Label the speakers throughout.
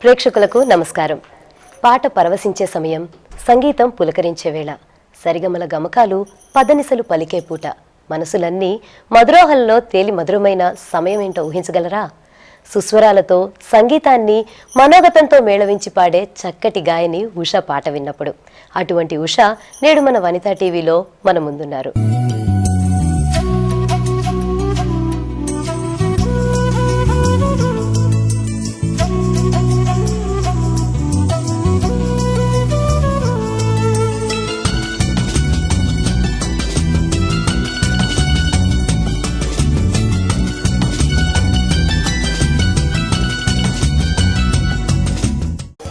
Speaker 1: ప్రేక్షకులకు నమస్కారం. పాట పరవశించే సమయం, సంగీతం పులకరించే వేళ, సరిగమల గమకాలు పదనిసలు పలికే పూట, మనసులన్నీ మధురోహంలో తేలి మధురమైన సమయం ఏంటో ఊహించగలరా? సుస్వరాలతో సంగీతాన్ని మనోగతంతో మేళవించి పాడే చక్కటి గాయని ఉష పాట విన్నప్పుడు. అటువంటి ఉష నేడు మన వనితా టీవీలో మన ముందున్నారు.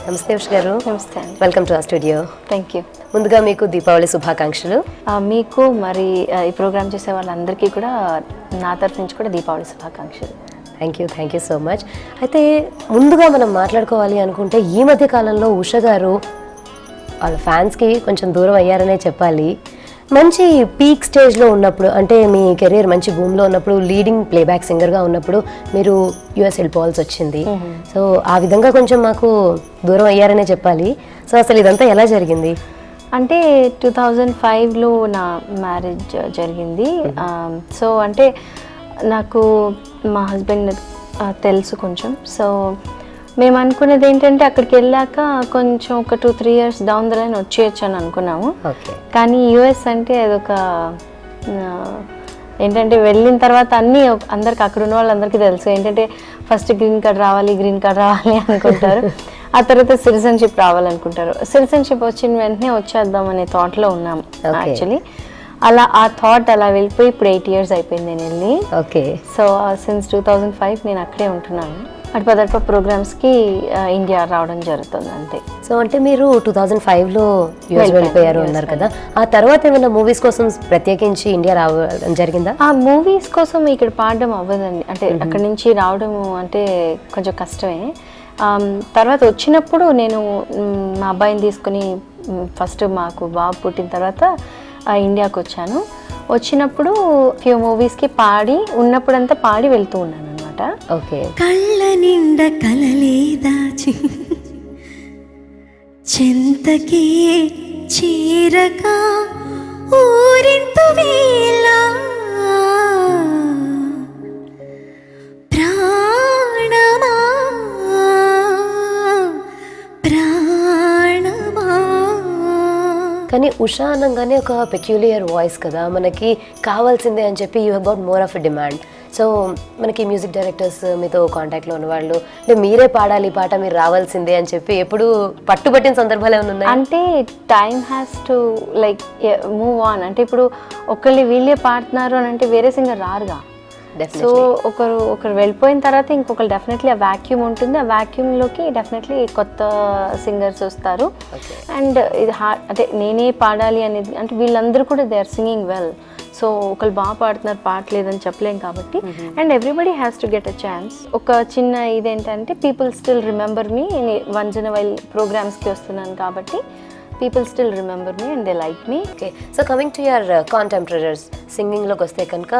Speaker 1: నమస్తే ఉష గారు.
Speaker 2: నమస్తే.
Speaker 1: Welcome to our studio.
Speaker 2: Thank you.
Speaker 1: ముందుగా మీకు దీపావళి శుభాకాంక్షలు.
Speaker 2: మీకు మరి ఈ ప్రోగ్రామ్ చేసే వాళ్ళందరికీ కూడా నా తరఫు నుంచి కూడా దీపావళి శుభాకాంక్షలు.
Speaker 1: Thank you so much. అయితే ముందుగా మనం మాట్లాడుకోవాలి అనుకుంటే ఈ మధ్య కాలంలో ఉష గారు వాళ్ళ ఫ్యాన్స్కి కొంచెం దూరం అయ్యారనే చెప్పాలి. మంచి పీక్ స్టేజ్లో ఉన్నప్పుడు, అంటే మీ కెరీర్ మంచి భూమిలో ఉన్నప్పుడు, లీడింగ్ ప్లేబ్యాక్ సింగర్గా ఉన్నప్పుడు మీరు యూఎస్ వెళ్ళిపోవాల్సి వచ్చింది. సో ఆ విధంగా కొంచెం మాకు దూరం అయ్యారనే చెప్పాలి. సో అసలు ఇదంతా ఎలా జరిగింది?
Speaker 2: అంటే 2005లో నా మ్యారేజ్ జరిగింది. సో అంటే నాకు మా హస్బెండ్ తెలుసు కొంచెం. సో మేము అనుకునేది ఏంటంటే అక్కడికి వెళ్ళాక కొంచెం ఒక 2-3 years డౌన్ ద లైన్ వచ్చేయచ్చు అని అనుకున్నాము. కానీ యూఎస్ అంటే అదొక ఏంటంటే వెళ్ళిన తర్వాత అన్నీ అందరికి అక్కడ ఉన్న వాళ్ళందరికీ తెలుసు ఏంటంటే ఫస్ట్ గ్రీన్ కార్డ్ రావాలి అనుకుంటారు. ఆ తర్వాత సిటిజన్షిప్ రావాలనుకుంటారు. సిటిజన్షిప్ వచ్చిన వెంటనే వచ్చేద్దాం అనే థాట్లో ఉన్నాము యాక్చువల్లీ. అలా ఆ థాట్ అలా వెళ్ళిపోయి ఇప్పుడు 8 years అయిపోయింది నేను వెళ్ళి.
Speaker 1: ఓకే.
Speaker 2: సో సిన్స్ 2005 నేను అక్కడే ఉంటున్నాను. అటుపదడప ప్రోగ్రామ్స్కి ఇండియా రావడం జరుగుతుంది అంతే.
Speaker 1: సో అంటే మీరు 2005లో యూఎస్ వెళ్ళిపోయారు అన్నారు కదా, ఆ తర్వాత ఏమైనా మూవీస్ కోసం ప్రత్యేకించి ఇండియా రావడం జరిగిందా?
Speaker 2: ఆ మూవీస్ కోసం ఇక్కడ పాడడం అవ్వదండి. అంటే అక్కడి నుంచి రావడం అంటే కొంచెం కష్టమే. తర్వాత వచ్చినప్పుడు నేను మా అబ్బాయిని తీసుకుని ఫస్ట్ మాకు బాబు పుట్టిన తర్వాత ఇండియాకి వచ్చాను. వచ్చినప్పుడు ఫ్యూ మూవీస్కి పాడి ఉన్నప్పుడంతా పాడి వెళ్తూ ఉన్నాను అనమాట.
Speaker 1: ఓకే.
Speaker 3: కళ్ళ నిండ కలలే దాచి చింతకి చీరక ఊరింతు వేళ ప్రాణమా ప్రాణమా.
Speaker 1: కానీ ఉషా అనగానే ఒక పెక్యులియర్ వాయిస్ కదా, మనకి కావాల్సిందే అని చెప్పి you have got more of a demand. So మనకి మ్యూజిక్ డైరెక్టర్స్ మీతో కాంటాక్ట్లో ఉన్నవాళ్ళు అంటే మీరే పాడాలి పాట, మీరు రావాల్సిందే అని చెప్పి ఎప్పుడు పట్టుబట్టిన సందర్భాలు ఏమైనా ఉన్నాయి?
Speaker 2: అంటే time has to like move on. అంటే ఇప్పుడు ఒకళ్ళు వీళ్ళే పాడుతున్నారు అని అంటే వేరే సింగర్ రారుగా. సో ఒకరు వెళ్ళిపోయిన తర్వాత ఇంకొకరు డెఫినెట్లీ ఆ వ్యాక్యూమ్ ఉంటుంది. ఆ వ్యాక్యూమ్లోకి డెఫినెట్లీ కొత్త సింగర్స్ వస్తారు. అండ్ ఇది అంటే నేనే పాడాలి అనేది అంటే వీళ్ళందరూ కూడా they are singing well. So ఒకళ్ళు బాగా పాడుతున్నారు, పాడలేదని చెప్పలేం కాబట్టి. And everybody has to get a chance. ఒక చిన్న ఇదేంటంటే people still remember me. Once in a while ప్రోగ్రామ్స్కి వస్తున్నాను కాబట్టి people still remember me and they like me.
Speaker 1: Okay, so coming to your contemporaries, సింగింగ్లోకి వస్తే కనుక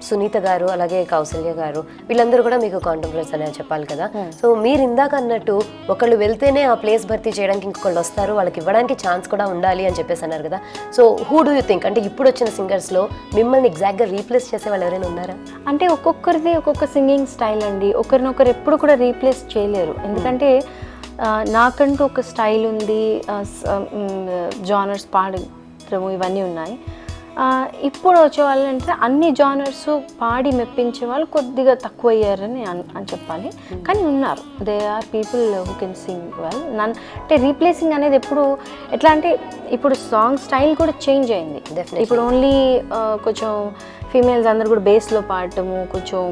Speaker 1: సునీత గారు అలాగే కౌసల్య గారు వీళ్ళందరూ కూడా మీకు కాంటెంపరీస్ అనే చెప్పాలి కదా. సో మీరు ఇందాక అన్నట్టు ఒకళ్ళు వెళ్తేనే ఆ ప్లేస్ భర్తీ చేయడానికి ఇంకొకళ్ళు వస్తారు, వాళ్ళకి ఇవ్వడానికి ఛాన్స్ కూడా ఉండాలి అని చెప్పేసి అన్నారు కదా. So who do you think, అంటే ఇప్పుడు వచ్చిన సింగర్స్లో మిమ్మల్ని ఎగ్జాక్ట్గా రీప్లేస్ చేసే వాళ్ళు ఎవరైనా ఉన్నారా?
Speaker 2: అంటే ఒక్కొక్కరిది ఒక్కొక్క సింగింగ్ స్టైల్ అండి. ఒకరినొకరు ఎప్పుడు కూడా రీప్లేస్ చేయలేరు. ఎందుకంటే నాకంటూ ఒక స్టైల్ ఉంది, జానర్స్ పాడము ఇవన్నీ ఉన్నాయి. ఇప్పుడు వచ్చే వాళ్ళు అంటే అన్ని జానర్స్ పాడి మెప్పించే వాళ్ళు కొద్దిగా తక్కువ అయ్యారని అని చెప్పాలి. కానీ ఉన్నారు, they are people who can sing well. అంటే రీప్లేసింగ్ అనేది ఎప్పుడు ఎట్లా అంటే ఇప్పుడు సాంగ్ స్టైల్ కూడా చేంజ్ అయింది. ఇప్పుడు ఓన్లీ కొంచెం ఫీమేల్స్ అందరు కూడా బేస్లో పాడటము కొంచెం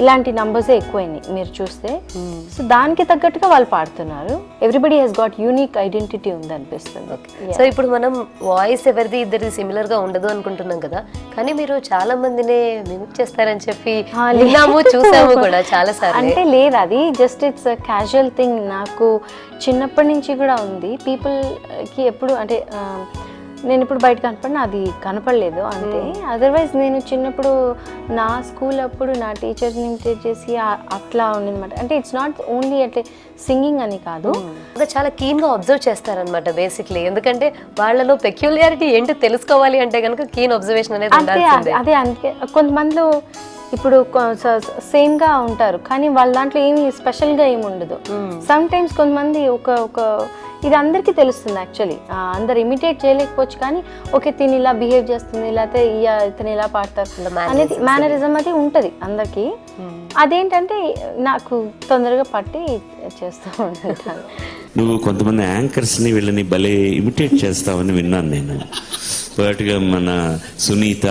Speaker 2: ఇలాంటి నంబర్సే ఎక్కువైనాయి మీరు చూస్తే. సో దానికి తగ్గట్టుగా వాళ్ళు పాడుతున్నారు. Everybody he's got unique identity ఉంది అనిపిస్తుంది.
Speaker 1: సో ఇప్పుడు మనం వాయిస్ ఎవరిది ఇద్దరిది సిమిలర్గా ఉండదు అనుకుంటున్నాం కదా, కానీ మీరు చాలా మందినే మిమిక్ చేస్తారని చెప్పి విన్నాము, చూసాము కూడా చాలా సార్లు.
Speaker 2: అంటే లేదు, అది జస్ట్ ఇట్స్ క్యాజువల్ థింగ్. నాకు చిన్నప్పటి నుంచి కూడా ఉంది. పీపుల్కి ఎప్పుడు అంటే నేను ఇప్పుడు బయట కనపడిన అది కనపడలేదు అంతే. అదర్వైజ్ నేను చిన్నప్పుడు నా స్కూల్ అప్పుడు నా టీచర్స్ని ఇమిటేట్ చేసి అట్లా ఉండేదన్నమాట. అంటే ఇట్స్ నాట్ ఓన్లీ అట్లే సింగింగ్ అని కాదు,
Speaker 1: చాలా కీన్గా అబ్జర్వ్ చేస్తారనమాట బేసిక్లీ. ఎందుకంటే వాళ్ళలో పెక్యులారిటీ ఏంటో తెలుసుకోవాలి అంటే కనుక కీన్ అబ్జర్వేషన్ అనేది ఉండాల్సిందే.
Speaker 2: అదే అందుకే కొంతమందిలో ఇప్పుడు సేమ్గా ఉంటారు కానీ వాళ్ళ దాంట్లో ఏమి స్పెషల్గా ఏమి ఉండదు. సమ్ టైమ్స్ కొంతమంది ఒక ఇది అందరికీ తెలుస్తుంది యాక్చువల్లీ, అందరు ఇమిటేట్ చేయలేకపోవచ్చు కానీ ఓకే తిని ఇలా బిహేవ్ చేస్తుంది, లేకపోతే ఇతను ఇలా పాడతారు అనేది మేనరిజం అది ఉంటుంది అందరికీ. అదేంటంటే నాకు తొందరగా పట్టి చేస్తూ ఉంటాను.
Speaker 4: నువ్వు కొంతమంది యాంకర్స్ని వీళ్ళని భలే ఇమిటేట్ చేస్తావని విన్నాను నేను. పర్టికులర్గా మన సునీత,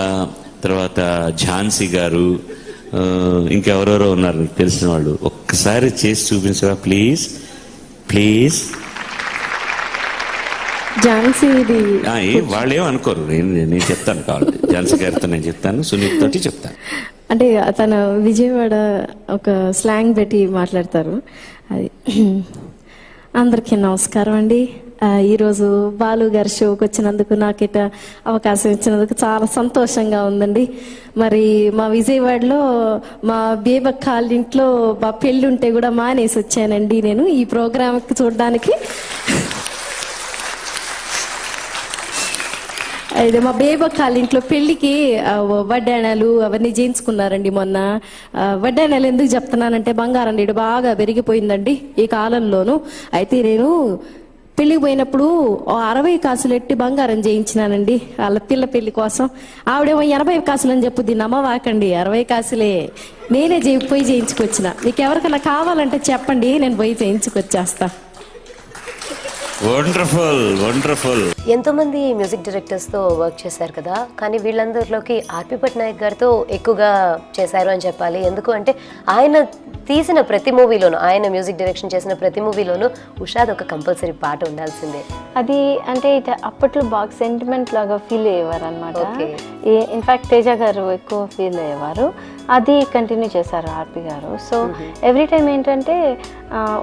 Speaker 4: తర్వాత ఝాన్సీ గారు, ఇంకెవరెవరో ఉన్నారు తెలిసిన వాళ్ళు. ఒక్కసారి చేసి చూపించరా ప్లీజ్ ప్లీజ్.
Speaker 5: ఝాన్సీ ఇది
Speaker 4: వాళ్ళు ఏం అనుకోరు, నేను చెప్తాను కావాలి. ఝాన్సీ గారితో నేను చెప్తాను, సునీత తోటి చెప్తాను.
Speaker 5: అంటే తన విజయవాడ ఒక స్లాంగ్ పెట్టి మాట్లాడతారు. అది అందరికీ నమస్కారం అండి. ఈరోజు బాలు గారి షోకి వచ్చినందుకు నాకు ఇట అవకాశం ఇచ్చినందుకు చాలా సంతోషంగా ఉందండి. మరి మా విజయవాడలో మా బేబక్ కాలింట్లో మా పెళ్ళి ఉంటే కూడా మానేసి వచ్చానండి నేను ఈ ప్రోగ్రామ్కి చూడడానికి. అయితే మా బేబక్ కాలింట్లో పెళ్లికి వడ్డాణాలు అవన్నీ చేయించుకున్నారండి మొన్న. వడ్డాణాలు ఎందుకు చెప్తున్నానంటే బంగారం రేటు బాగా పెరిగిపోయిందండి ఈ కాలంలోను. అయితే నేను పెళ్లికి పోయినప్పుడు 60 కాసులు ఎట్టి బంగారం చేయించినానండి వాళ్ళ పిల్ల పెళ్లి కోసం. ఆవిడేమో 80 కాసులు అని చెప్పుద్ది, నమ్మవాకండి 60 కాసులే నేనే పోయి చేయించుకొచ్చిన. మీకు ఎవరికైనా కావాలంటే చెప్పండి, నేను పోయి చేయించుకొచ్చేస్తా.
Speaker 4: Wonderful wonderful.
Speaker 1: ఎంతోమంది మ్యూజిక్ డైరెక్టర్స్తో వర్క్ చేశారు కదా, కానీ వీళ్ళందరిలోకి ఆర్పి పట్నాయక్ గారితో ఎక్కువగా చేశారు అని చెప్పాలి. ఎందుకు అంటే ఆయన తీసిన ప్రతి మూవీలోనూ, ఆయన మ్యూజిక్ డైరెక్షన్ చేసిన ప్రతి మూవీలోనూ ఉషాద్ ఒక కంపల్సరీ పాట ఉండాల్సిందే.
Speaker 2: అది అంటే అప్పట్లో బాగా సెంటిమెంట్ లాగా ఫీల్ అయ్యేవారు అనమాట. ఇన్ఫ్యాక్ట్ తేజ గారు ఎక్కువ ఫీల్ అయ్యేవారు, అది కంటిన్యూ చేశారు ఆర్పి గారు. సో ఎవ్రీ టైం ఏంటంటే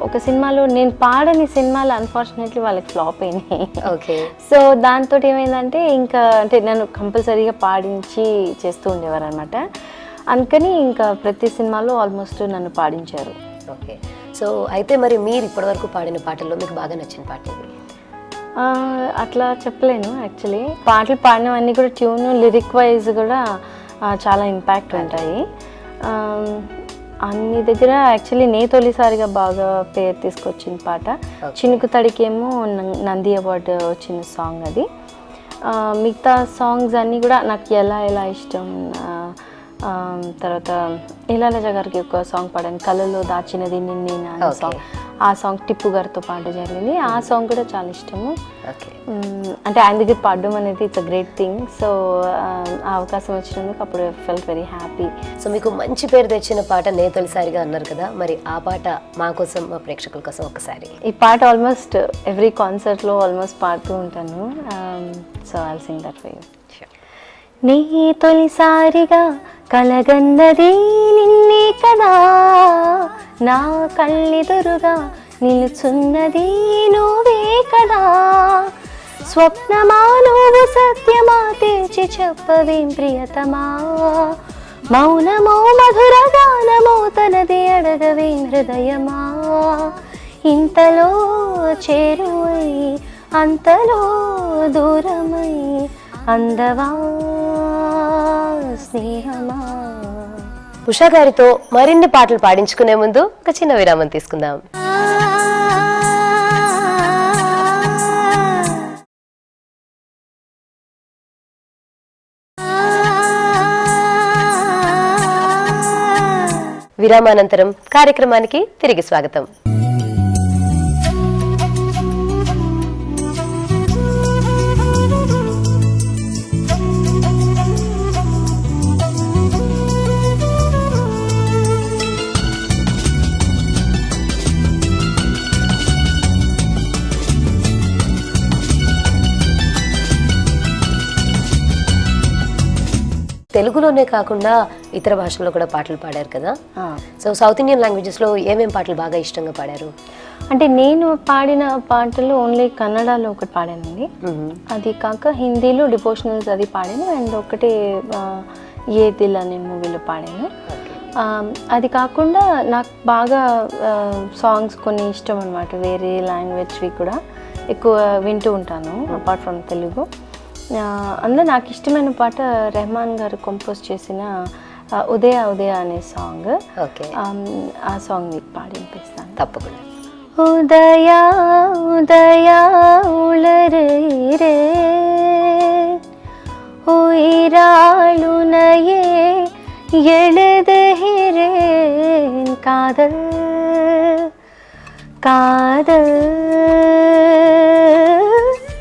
Speaker 2: ఒక సినిమాలో నేను పాడని సినిమాలు అన్ఫార్చునేట్లీ వాళ్ళకి ఫ్లాప్ అయినాయి.
Speaker 1: ఓకే.
Speaker 2: సో దాంతో ఏమైందంటే ఇంకా అంటే నన్ను కంపల్సరీగా పాడించి చేస్తూ ఉండేవారు అనమాట. అందుకని ఇంకా ప్రతి సినిమాలో ఆల్మోస్ట్ నన్ను పాడించారు.
Speaker 1: ఓకే. సో అయితే మరి మీరు ఇప్పటివరకు పాడిన పాటల్లో మీకు బాగా నచ్చిన పాట ఏది?
Speaker 2: అట్లా చెప్పలేను యాక్చువల్లీ. పాటలు పాడినవన్నీ కూడా ట్యూన్ లిరిక్ వైజ్ కూడా చాలా ఇంపాక్ట్ ఉంటాయి. అన్ని దగ్గర యాక్చువల్లీ నే తొలిసారిగా బాగా పేరు తీసుకొచ్చిన పాట. చినుకు తడికేమో నంది అవార్డు వచ్చిన సాంగ్ అది. మిగతా సాంగ్స్ అన్నీ కూడా నాకు ఎలా ఎలా ఇష్టం. తర్వాత ఇళయరాజ గారికి ఒక సాంగ్ పాడాను, కళ్ళలో దాచినది నిన్నేనా అనే సాంగ్. ఆ సాంగ్ టిప్పు గారితో పాట జరిగింది, ఆ సాంగ్ కూడా చాలా ఇష్టము. అంటే ఆయన దగ్గర పాడడం అనేది it's a great thing. So ఆ అవకాశం వచ్చినందుకు అప్పుడు ఫెల్ట్ వెరీ హ్యాపీ.
Speaker 1: సో మీకు మంచి పేరు తెచ్చిన పాట నే తొలిసారిగా అన్నారు కదా, మరి ఆ పాట మా కోసం, మా ప్రేక్షకుల కోసం ఒకసారి.
Speaker 2: ఈ పాట ఆల్మోస్ట్ ఎవ్రీ కాన్సర్ట్లో ఆల్మోస్ట్ పాడుతూ ఉంటాను. So I'll Singh that for you. నీ తొలిసారిగా కలగన్నది నిన్నే కదా, నా కళ్ళెదురుగా నిలుచున్నది నువ్వే కదా, స్వప్నమా నువ్వు సత్యమా తేల్చి చెప్పవేం ప్రియతమా, మౌనమో మధుర గానమో తనది అడగవేం హృదయమా, ఇంతలో చేరువై అంతలో దూరమై అందవా స్నేహమా.
Speaker 1: ఉషా గారితో మరిన్ని పాటలు పాడించుకునే ముందు ఒక చిన్న విరామం తీసుకుందాం. విరామానంతరం కార్యక్రమానికి తిరిగి స్వాగతం. తెలుగులోనే కాకుండా ఇతర భాషల్లో కూడా పాటలు పాడారు కదా. సో సౌత్ ఇండియన్ లాంగ్వేజెస్లో ఏమేం పాటలు బాగా ఇష్టంగా పాడారు?
Speaker 2: అంటే నేను పాడిన పాటలు ఓన్లీ కన్నడలో ఒకటి పాడానండి. అది కాక హిందీలో డివోషనల్స్ అది పాడాను, అండ్ ఒకటి ఏ దిల్ అనే మూవీలో పాడాను. అది కాకుండా నాకు బాగా సాంగ్స్ కొన్ని ఇష్టం అనమాట, వేరే లాంగ్వేజ్వి కూడా ఎక్కువ వింటూ ఉంటాను అపార్ట్ ఫ్రమ్ తెలుగు. అందులో నాకు ఇష్టమైన పాట రెహమాన్ గారు కంపోజ్ చేసిన ఉదయ ఉదయ అనే సాంగ్.
Speaker 1: ఓకే,
Speaker 2: ఆ సాంగ్ మీకు పాడి వినిపిస్తాను.
Speaker 1: తప్పకుండా.
Speaker 2: உதயா உதயா உளரே உயிராளுனையே எழுதுகிறேன் காதல் காதல்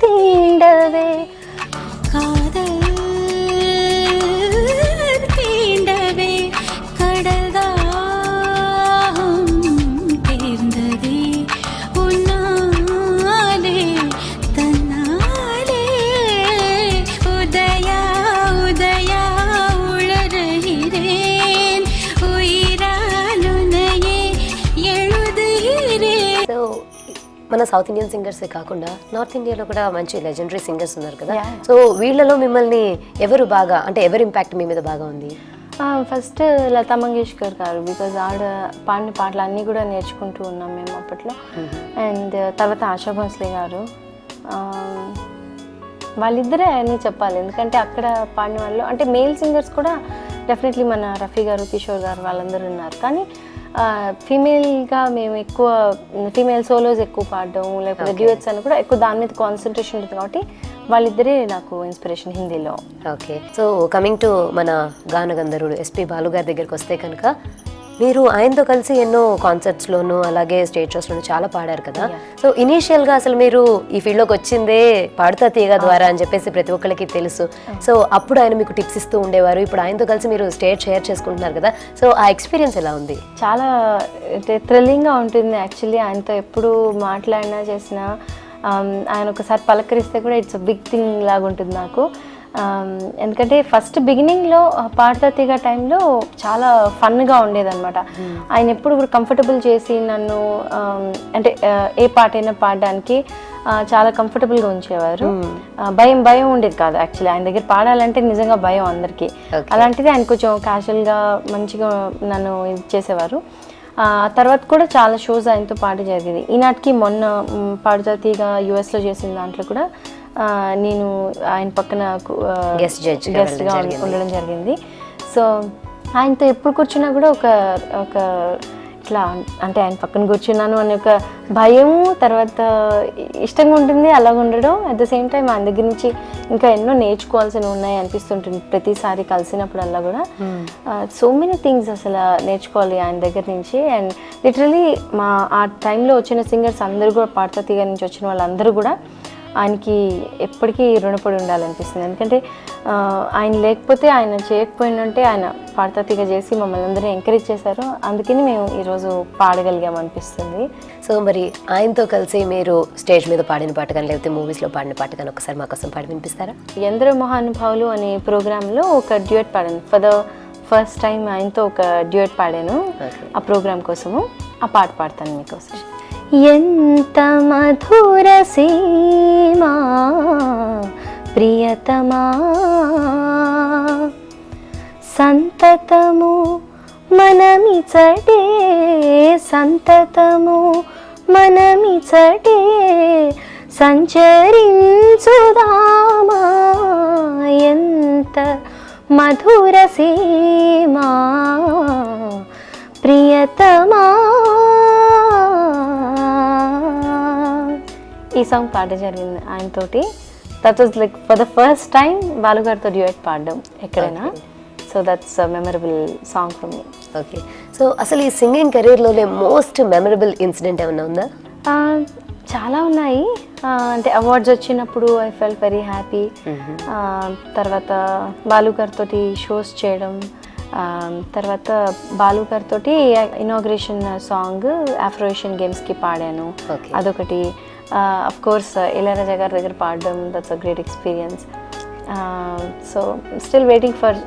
Speaker 2: தீண்டவே
Speaker 3: காதல் தீண்டவே கடல்தாம் தேர்ந்ததே உன்னாலே தன்னாலே உதயா உதயா உளறுகிறேன் உயிராலுனையே எழுதுகிறேன்.
Speaker 1: సో మన సౌత్ ఇండియన్ సింగర్సే కాకుండా నార్త్ ఇండియాలో కూడా మంచి లెజెండరీ సింగర్స్ ఉన్నారు కదా. సో వీళ్ళలో మిమ్మల్ని ఎవరు బాగా, అంటే ఎవరి ఇంపాక్ట్ మీ మీద బాగా ఉంది?
Speaker 2: ఫస్ట్ లతా మంగేష్కర్ గారు, బికాజ్ ఆవిడ పాడిన పాటలు అన్నీ కూడా నేర్చుకుంటూ ఉన్నాం మేము అప్పట్లో. అండ్ తర్వాత ఆశా భోస్లే గారు, వాళ్ళిద్దరే అని చెప్పాలి, ఎందుకంటే అక్కడ పాడిన వాళ్ళు అంటే మేల్ సింగర్స్ కూడా డెఫినెట్లీ మన రఫీ గారు, కిషోర్ గారు వాళ్ళందరూ ఉన్నారు. కానీ ఫీమేల్గా మేము ఎక్కువ ఫీమేల్ సోలోస్ ఎక్కువ పాడడం, లేకపోతే డ్యూయట్స్ అని కూడా ఎక్కువ దాని మీద కాన్సన్ట్రేషన్ ఉంటుంది. కాబట్టి వాళ్ళిద్దరే నాకు ఇన్స్పిరేషన్ హిందీలో.
Speaker 1: ఓకే, సో కమింగ్ టు మన గాన గంధర్వుడు ఎస్పి బాలు గారి దగ్గరికి వస్తే కనుక, మీరు ఆయనతో కలిసి ఎన్నో కాన్సర్ట్స్లోను అలాగే స్టేజ్ షోస్లోను చాలా పాడారు కదా. సో ఇనీషియల్గా అసలు మీరు ఈ ఫీల్డ్లోకి వచ్చిందే పాడుతా తీగ ద్వారా అని చెప్పేసి ప్రతి ఒక్కరికి తెలుసు. సో అప్పుడు ఆయన మీకు టిప్స్ ఇస్తూ ఉండేవారు, ఇప్పుడు ఆయనతో కలిసి మీరు స్టేజ్ షేర్ చేసుకుంటున్నారు కదా. సో ఆ ఎక్స్పీరియన్స్ ఎలా ఉంది?
Speaker 2: చాలా థ్రిల్లింగ్గా ఉంటుంది యాక్చువల్లీ. ఆయనతో ఎప్పుడు మాట్లాడినా చేసినా, ఆయన ఒకసారి పలకరిస్తే కూడా ఇట్స్ బిగ్ థింగ్ లాగా ఉంటుంది నాకు. ఎందుకంటే ఫస్ట్ బిగినింగ్లో పాడుతా తీగ టైంలో చాలా ఫన్గా ఉండేదన్నమాట. ఆయన ఎప్పుడు కూడా కంఫర్టబుల్ చేసి నన్ను అంటే ఏ పాట అయినా పాడడానికి చాలా కంఫర్టబుల్గా ఉంచేవారు. భయం ఉండేది కాదు యాక్చువల్లీ. ఆయన దగ్గర పాడాలంటే నిజంగా భయం అందరికీ. అలాంటిది ఆయన కొంచెం క్యాజువల్గా మంచిగా నన్ను ఇది చేసేవారు. ఆ తర్వాత కూడా చాలా షోస్ ఆయనతో పాట జరిగింది. ఈనాటికి మొన్న పాడుతా తీగ యుఎస్లో చేసిన దాంట్లో కూడా నేను ఆయన పక్కన గెస్ట్గా ఉండడం జరిగింది. సో ఆయనతో ఎప్పుడు కూర్చున్నా కూడా ఒక ఇట్లా అంటే ఆయన పక్కన కూర్చున్నాను అనే ఒక భయం, తర్వాత ఇష్టంగా ఉంటుంది అలాగ ఉండడం. అట్ ద సేమ్ టైం ఆయన దగ్గర నుంచి ఇంకా ఎన్నో నేర్చుకోవాల్సినవి ఉన్నాయి అనిపిస్తుంటుంది ప్రతిసారి కలిసినప్పుడల్లా కూడా. సో మెనీ థింగ్స్ అసలు నేర్చుకోవాలి ఆయన దగ్గర నుంచి. అండ్ లిటరలీ ఆ టైంలో వచ్చిన సింగర్స్ అందరూ కూడా పాడుతా తీగ నుంచి వచ్చిన వాళ్ళందరూ కూడా ఆయనకి ఎప్పటికీ రుణపడి ఉండాలనిపిస్తుంది. ఎందుకంటే ఆయన లేకపోతే, ఆయన చేయకపోయినంటే, ఆయన పాడుతా తీగ చేసి మమ్మల్ని అందరినీ ఎంకరేజ్ చేశారు. అందుకని మేము ఈరోజు పాడగలిగాం అనిపిస్తుంది.
Speaker 1: సో మరి ఆయనతో కలిసి మీరు స్టేజ్ మీద పాడిన పాట కానీ లేకపోతే మూవీస్లో పాడిన పాట కానీ ఒకసారి మా కోసం పాడి వినిపిస్తారా?
Speaker 2: ఎందరో మహానుభావులు అనే ప్రోగ్రాంలో ఒక డ్యూయట్ పాడాను. ఫర్ ద ఫస్ట్ టైం ఆయనతో ఒక డ్యూయట్ పాడాను ఆ ప్రోగ్రాం కోసము. ఆ పాట పాడతాను మీకోసం. ఎంత మధుర సీమా ప్రియతమా సంతతము మనమిచటే సంతతము మనమిచటే సంచరించుదామా ఎంత మధుర సీమా ప్రియతమా. ఈ సాంగ్ పాట జరిగింది ఆయనతోటి. That was like for the first time బాలుగారితో డ్యూయట్ పాడడం ఎక్కడైనా. So that's memorable song for me.
Speaker 1: Okay, so అసలు ఈ సింగింగ్ కెరీర్లోనే మోస్ట్ మెమరబుల్ ఇన్సిడెంట్ ఏమైనా ఉందా?
Speaker 2: చాలా ఉన్నాయి. అంటే అవార్డ్స్ వచ్చినప్పుడు ఐ ఫెల్ట్ వెరీ హ్యాపీ. తర్వాత బాలుగారితో షోస్ చేయడం, తర్వాత బాలు గారితో ఇనాగ్రేషన్ సాంగ్ ఆఫ్రోయేషియన్ గేమ్స్కి పాడాను, అదొకటి. అఫ్ కోర్స్ ఇళయరాజా గారి దగ్గర పాడడం, that's a great experience. So still waiting for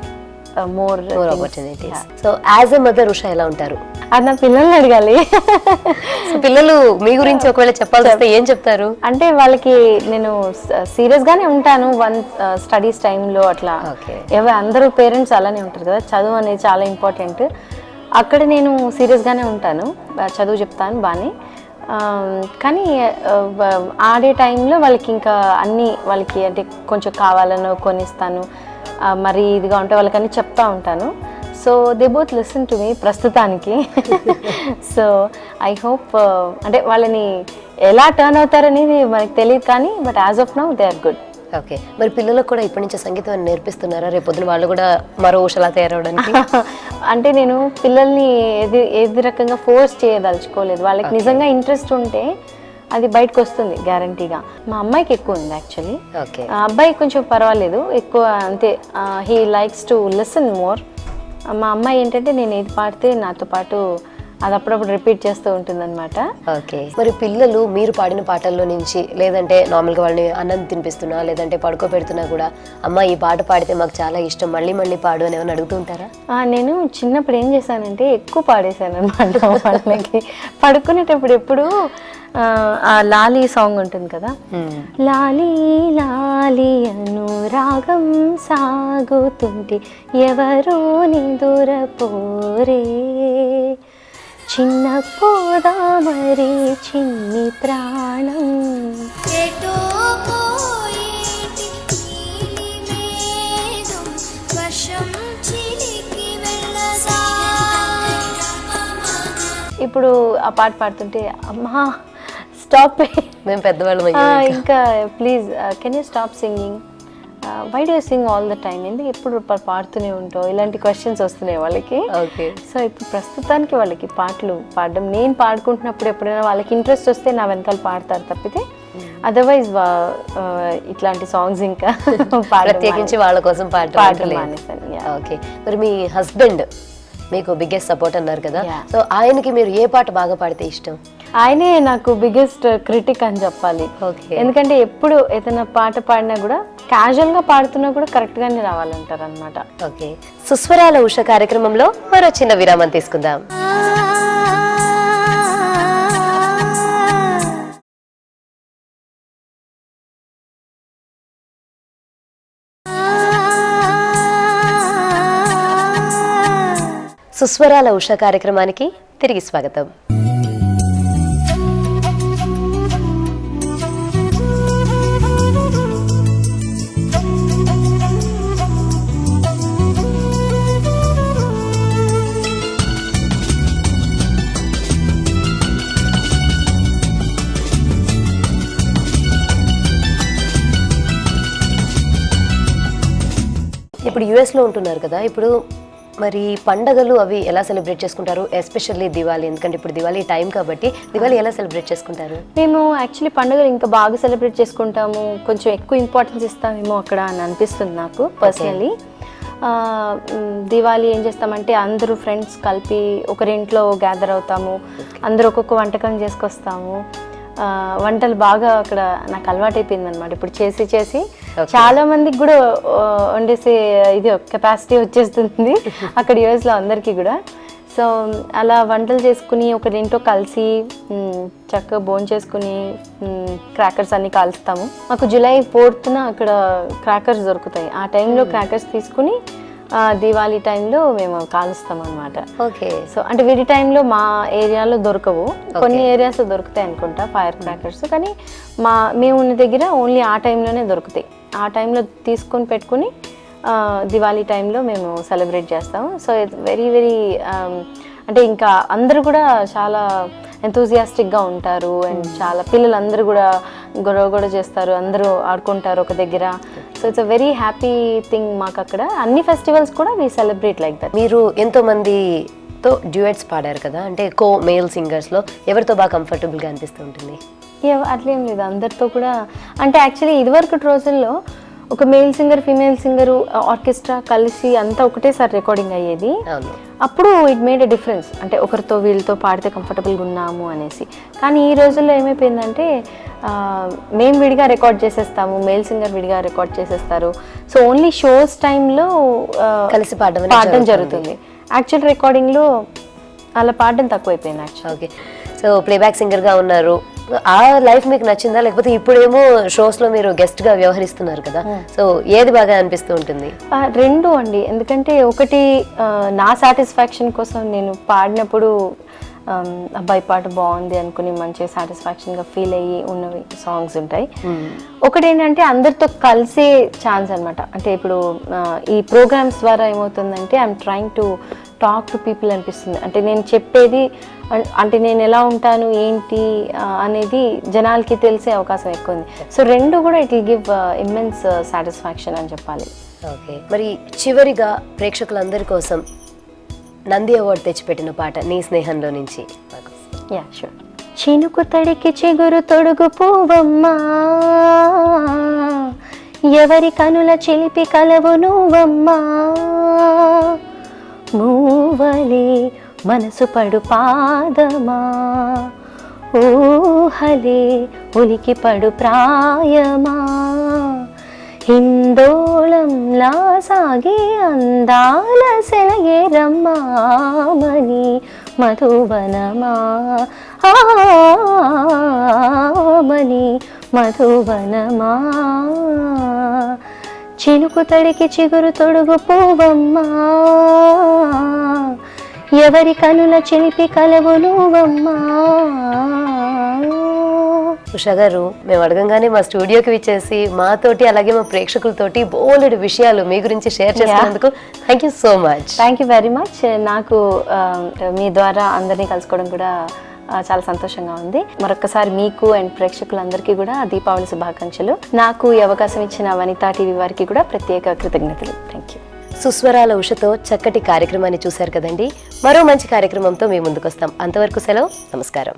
Speaker 2: more
Speaker 1: opportunities. So as a mother Usha ఎలా ఉంటారు?
Speaker 2: అది నా పిల్లల్ని అడగాలి.
Speaker 1: సో పిల్లలు మీ గురించి ఒకవేళ చెప్పాల్సి వస్తే ఏం చెప్తారు?
Speaker 2: అంటే వాళ్ళకి నేను సీరియస్ గానే ఉంటాను స్టడీస్ టైంలో అట్లా. అందరూ పేరెంట్స్ అలానే ఉంటారు కదా, చదువు అనేది చాలా ఇంపార్టెంట్. అక్కడ నేను సీరియస్ గానే ఉంటాను, చదువు చెప్తాను బాగానే. కానీ ఆడే టైంలో వాళ్ళకి ఇంకా అన్నీ వాళ్ళకి అంటే కొంచెం కావాలనో కొనిస్తాను, మరి ఇదిగా ఉంటే వాళ్ళకి అన్నీ చెప్తా ఉంటాను. So they both listen to me ప్రస్తుతానికి. సో ఐ హోప్ అంటే వాళ్ళని ఎలా టర్న్ అవుతారనేది మనకి తెలియదు, కానీ but as of now they are good.
Speaker 1: Okay, మరి పిల్లలకు కూడా ఇప్పటి నుంచి సంగీతం నేర్పిస్తున్నారా? రేపొద్దున వాళ్ళు కూడా మరో ఉషలా తయారవడానికి?
Speaker 2: అంటే నేను పిల్లల్ని ఏది రకంగా ఫోర్స్ చేయదలుచుకోలేదు. వాళ్ళకి నిజంగా ఇంట్రెస్ట్ ఉంటే అది బయటకు వస్తుంది గ్యారంటీగా. మా అమ్మాయికి ఎక్కువ ఉంది యాక్చువల్లీ.
Speaker 1: ఓకే,
Speaker 2: అబ్బాయి కొంచెం పర్వాలేదు, ఎక్కువ అంతే. He likes to listen more. మా అమ్మాయి ఏంటంటే నేను ఏది పాడితే నాతో పాటు అది అప్పుడప్పుడు రిపీట్ చేస్తూ ఉంటుంది అనమాట.
Speaker 1: ఓకే, మరి పిల్లలు మీరు పాడిన పాటల్లో నుంచి, లేదంటే నార్మల్గా వాళ్ళని అన్నం తినిపిస్తున్నా లేదంటే పడుకోబెడుతున్నా కూడా, అమ్మ ఈ పాట పాడితే మాకు చాలా ఇష్టం, మళ్ళీ మళ్ళీ పాడు అని ఏమైనా అడుగుతుంటారా?
Speaker 2: నేను చిన్నప్పుడు ఏం చేశానంటే ఎక్కువ పాడేశాను అనమాట. వాళ్ళకి పడుకునేటప్పుడు ఎప్పుడు ఆ లాలీ సాంగ్ ఉంటుంది కదా, లాలీ లాలీ అనురాగం సాగుతుంటే ఎవరో నిదురపోరే, చిన్న పోదా మరి చిన్ని ప్రాణం.
Speaker 3: ఎటో పోయేటి నీలి మేఘం వర్షం చిలికి వెళ్ళగా.
Speaker 2: ఇప్పుడు ఆ పాట పాడుతుంటే అమ్మా స్టాప్,
Speaker 1: మేము పెద్దవాళ్ళం
Speaker 2: ఇంకా please can you stop singing, why do sing all the time, ఎందుకు ఎప్పుడు పాడుతూనే ఉంటావు, ఇలాంటి క్వశ్చన్స్ వస్తున్నాయి వాళ్ళకి.
Speaker 1: ఓకే,
Speaker 2: సో ఇప్పుడు ప్రస్తుతానికి వాళ్ళకి పాటలు పాడడం, నేను పాడుకుంటున్నప్పుడు ఎప్పుడైనా వాళ్ళకి ఇంట్రెస్ట్ వస్తే నా వెనకాల పాడతారు తప్పితే, అదర్వైజ్ ఇట్లాంటి సాంగ్స్ ఇంకా
Speaker 1: ప్రత్యేకించి వాళ్ళ కోసం పాడటం
Speaker 2: మానేశాను.
Speaker 1: ఓకే, మరి మీ హస్బెండ్ మీకు బిగ్గెస్ట్ సపోర్ట్ అన్నారు కదా, సో ఆయనకి మీరు ఏ పాట బాగా పాడితే ఇష్టం?
Speaker 2: ఆయనే నాకు బిగ్గెస్ట్ క్రిటిక్ అని చెప్పాలి. ఎందుకంటే ఎప్పుడు ఏదైనా పాట పాడినా కూడా క్యాజువల్ గా పాడుతున్నా కూడా కరెక్ట్ గానే రావాలంటారు అనమాట.
Speaker 1: ఓకే, సుస్వరాల ఉష కార్యక్రమంలో మరో చిన్న విరామం తీసుకుందాం. సుస్వరాల ఉష కార్యక్రమానికి తిరిగి స్వాగతం. ఇప్పుడు యుఎస్లో ఉంటున్నారు కదా, ఇప్పుడు మరి పండగలు అవి ఎలా సెలబ్రేట్ చేసుకుంటారు? ఎస్పెషల్లీ దివాళీ, ఎందుకంటే ఇప్పుడు దివాళీ టైం కాబట్టి దివాళీ ఎలా సెలబ్రేట్ చేసుకుంటారు?
Speaker 2: మేము యాక్చువల్లీ పండుగలు ఇంకా బాగా సెలబ్రేట్ చేసుకుంటాము, కొంచెం ఎక్కువ ఇంపార్టెన్స్ ఇస్తామేమో అక్కడ అని అనిపిస్తుంది నాకు పర్సనలీ. దివాళీ ఏం చేస్తామంటే అందరూ ఫ్రెండ్స్ కలిపి ఒకరింట్లో గ్యాదర్ అవుతాము, అందరూ ఒక్కొక్క వంటకం చేసుకొస్తాము. వంటలు బాగా అక్కడ నాకు అలవాటు అయిపోయింది అనమాట. ఇప్పుడు చేసి చేసి చాలా మందికి కూడా వండేసే ఇది కెపాసిటీ వచ్చేస్తుంది అక్కడ యూఎస్లో అందరికీ కూడా. సో అలా వంటలు చేసుకుని ఒకరింట్లో కలిసి చక్కగా భోంచేసుకుని క్రాకర్స్ అన్నీ కాల్స్తాము. మాకు జూలై 4th అక్కడ క్రాకర్స్ దొరుకుతాయి. ఆ టైంలో క్రాకర్స్ తీసుకుని దివాళీ టైంలో మేము కాలుస్తాం అనమాట.
Speaker 1: ఓకే,
Speaker 2: సో అంటే వీడి టైంలో మా ఏరియాలో దొరకవు, కొన్ని ఏరియాస్లో దొరుకుతాయి అనుకుంటా ఫైర్ క్రాకర్స్, కానీ మేము ఉన్న దగ్గర ఓన్లీ ఆ టైంలోనే దొరుకుతాయి. ఆ టైంలో తీసుకొని పెట్టుకుని దివాళీ టైంలో మేము సెలబ్రేట్ చేస్తాము. సో ఇట్స్ వెరీ వెరీ అంటే ఇంకా అందరూ కూడా చాలా ఎంతూజియాస్టిక్గా ఉంటారు. అండ్ చాలా పిల్లలందరూ కూడా గొడవ కూడా చేస్తారు, అందరూ ఆడుకుంటారు ఒక దగ్గర. So it's a very happy thing మాకు అక్కడ. అన్ని ఫెస్టివల్స్ కూడా వీ సెలబ్రేట్ లైక్ దట్.
Speaker 1: మీరు ఎంతో మందితో డ్యూయట్స్ పాడారు కదా, అంటే కో మేల్ సింగర్స్లో ఎవరితో బాగా కంఫర్టబుల్గా అనిపిస్తూ ఉంటుంది?
Speaker 2: అట్లేం లేదు, అందరితో కూడా. అంటే యాక్చువల్లీ ఇదివరకు రోజుల్లో ఒక male singer female singer orchestra కలిసి అంతా ఒకటేసారి రికార్డింగ్ అయ్యేది. అప్పుడు ఇట్ మేడ్ ఎ డిఫరెన్స్, అంటే ఒకరితో వీళ్ళతో పాడితే కంఫర్టబుల్గా ఉన్నాము అనేసి. కానీ ఈ రోజుల్లో ఏమైపోయిందంటే మేము విడిగా రికార్డ్ చేసేస్తాము, మేల్ సింగర్ విడిగా రికార్డ్ చేసేస్తారు. సో ఓన్లీ షోస్ టైంలో
Speaker 1: కలిసి పాడడం అనేది
Speaker 2: పాడడం జరుగుతుంది. యాక్చువల్ రికార్డింగ్లో అలా పాడడం తక్కువైపోయింది యాక్చువల్.
Speaker 1: ఓకే, సో ప్లేబ్యాక్ సింగర్గా ఉన్నారు, ఆ లైఫ్ మీకు నచ్చిందా, లేకపోతే ఇప్పుడేమో షోస్లో మీరు గెస్ట్గా వ్యవహరిస్తున్నారు కదా, సో ఏది బాగా అనిపిస్తూ ఉంటుంది?
Speaker 2: రెండు అండి, ఎందుకంటే ఒకటి నా సాటిస్ఫాక్షన్ కోసం నేను పాడినప్పుడు అబ్బాయి పాట బాగుంది అనుకుని మంచి సాటిస్ఫాక్షన్గా ఫీల్ అయ్యి ఉన్నవి సాంగ్స్ ఉంటాయి. ఒకటి ఏంటంటే అందరితో కలిసే ఛాన్స్ అనమాట. అంటే ఇప్పుడు ఈ ప్రోగ్రామ్స్ ద్వారా ఏమవుతుందంటే I'm trying to talk to people అనిపిస్తుంది. అంటే నేను చెప్పేది అంటే నేను ఎలా ఉంటాను ఏంటి అనేది జనాలకి తెలిసే అవకాశం ఎక్కువ ఉంది. సో రెండు కూడా it will give immense satisfaction అని చెప్పాలి.
Speaker 1: ఓకే, మరి చివరిగా ప్రేక్షకులందరి కోసం నంది అవార్డు తెచ్చిపెట్టిన పాట నీ స్నేహంలో నుంచి.
Speaker 2: Yeah sure. చినుకు తడికి చిగురు తొడుగు పువ్వమ్మా, ఎవరి కనుల చిలిపి కలవు నువ్వమ్మా, మూవలే మనసు పడు పాదమా, ఊహలే ఉలికి పడు ప్రాయమా, హిందోళంలా సాగే అందాల సెలగే రమ్మామని మధువనమా, ఆమని మధువనమా, చినుకు తడికి చిగురు తొడుగు పువ్వమ్మా, ఎవరి కనుల చిలిపి కలవు నువ్వమ్మా.
Speaker 1: ఉషా గారు, మేము అడగంగానే మా స్టూడియోకి విచ్చేసి మాతోటి అలాగే మా ప్రేక్షకులతోటి బోలెడు విషయాలు మీ గురించి షేర్ చేసినందుకు thank you so much.
Speaker 2: Thank you very much. నాకు మీ ద్వారా అందరినీ కలుసుకోవడం కూడా చాలా సంతోషంగా ఉంది. మరొకసారి మీకు అండ్ ప్రేక్షకులందరికీ కూడా దీపావళి శుభాకాంక్షలు. నాకు ఈ అవకాశం ఇచ్చిన వనితా టీవీ వారికి కూడా ప్రత్యేక కృతజ్ఞతలు. Thank you.
Speaker 1: సుస్వరాల ఉషతో చక్కటి కార్యక్రమాన్ని చూశారు కదండి. మరో మంచి కార్యక్రమంతో మీ ముందుకు వస్తాం. అంతవరకు సెలవు, నమస్కారం.